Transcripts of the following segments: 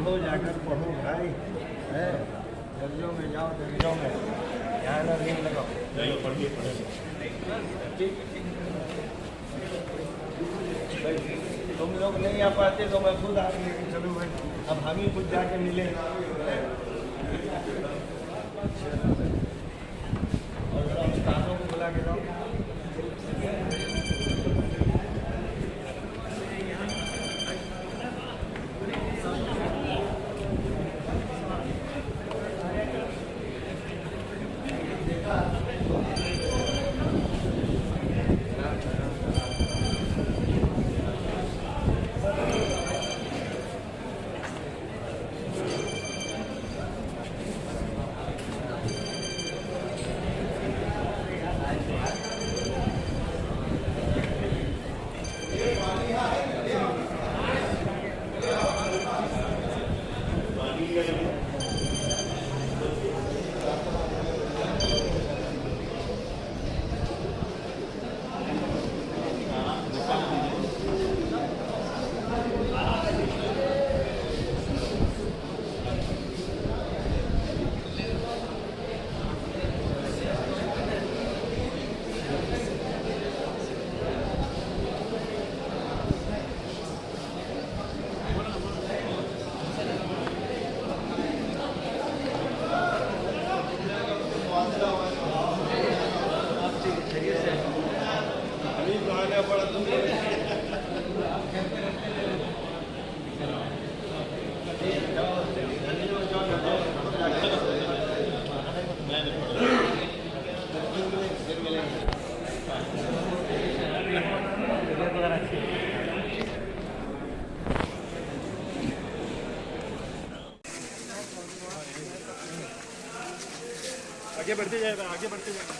पढ़ो, जाकर पढ़ो भाई, है दर्जों में जाओ, दर्जों में यहाँ ना नहीं लगाओ, पढ़िए भाई। तुम लोग नहीं आ पाते तो मैं खुद आ लेके चलूँ भाई, अब हम ही खुद जाके मिले और उस्तादों को बुला के जाओ। आगे बढ़ते जाएगा, आगे बढ़ते जाएगा।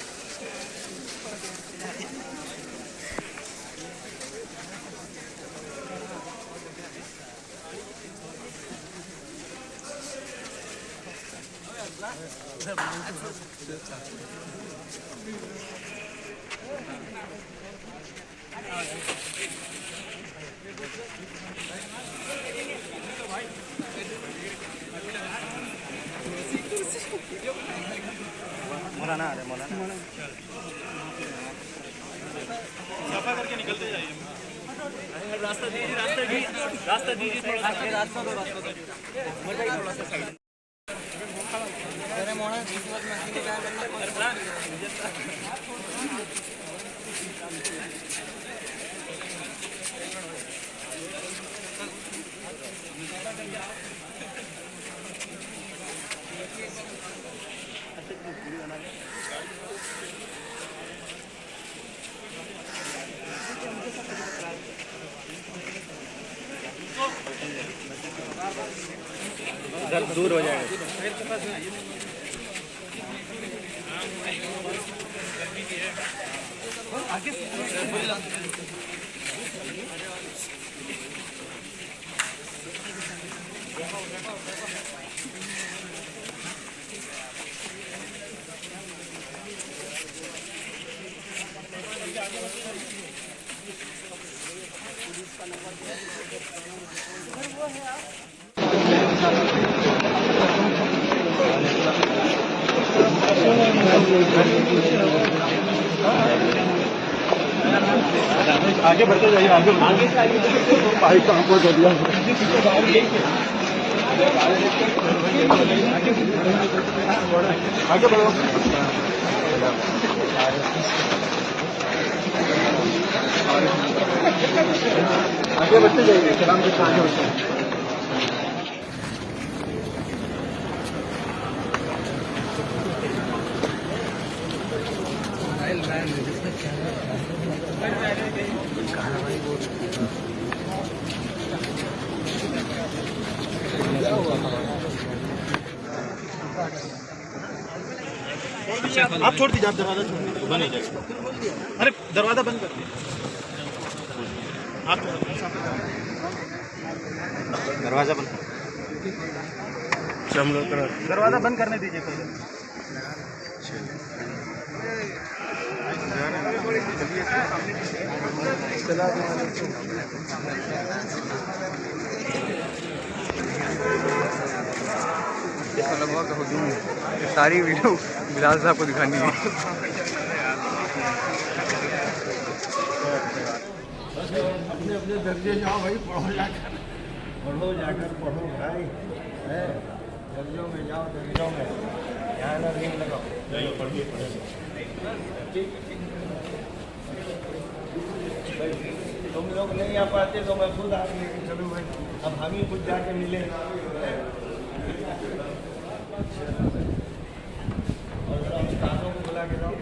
मौलाना सफा करके निकलते जाइए। रास्ता दीजिए, रास्ता दीजिए, रास्ता दीजिए, थोड़ा रास्ता दो, रास्ता दो। थोड़ा सा साइड। अरे मोना बीच में मशीन क्या करना इधर दूर हो जाएगा। आगे आगे बढ़ते जाइए, आगे भाई काम को दे दिया। आगे बढ़ो, आगे बढ़ते जाइए, सलाम के आगे बढ़ते। आप छोड़ दीजिए, आप दरवाजा छोड़ दीजिए, बंद हो जाएगा। अरे दरवाजा बंद कर दीजिए, आप दरवाजा बंद, हम लोग दरवाजा बंद करने दीजिए पहले। चलिए लगभग हुजूम ये सारी वीडियो बिलाल साहब को दिखानी है। अपने अपने दर्जे जाओ भाई, पढ़ो जाकर पढ़ो भाई, है दर्जों में जाओ, दर्जों में यहाँ ना रील लगाओ, पढ़िए तुम लोग नहीं आ पाते तो मैं खुद आप लेके चलूँ भाई, अब हम ही खुद जाके मिले और उस्तादों को बुला के जाओ।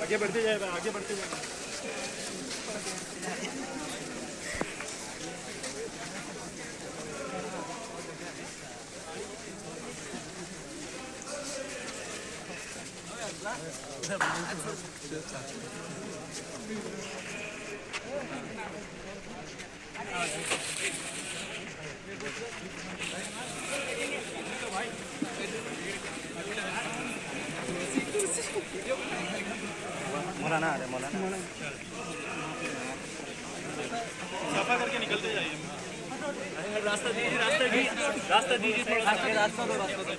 आगे बढ़ते जाएगा, आगे बढ़ते जाएगा। मौलाना आ रहे, मौलाना सफा करके निकलते जाइए। रास्ता दीजिए, रास्ता दीजिए, थोड़ा रास्ता दो, रास्ता दो।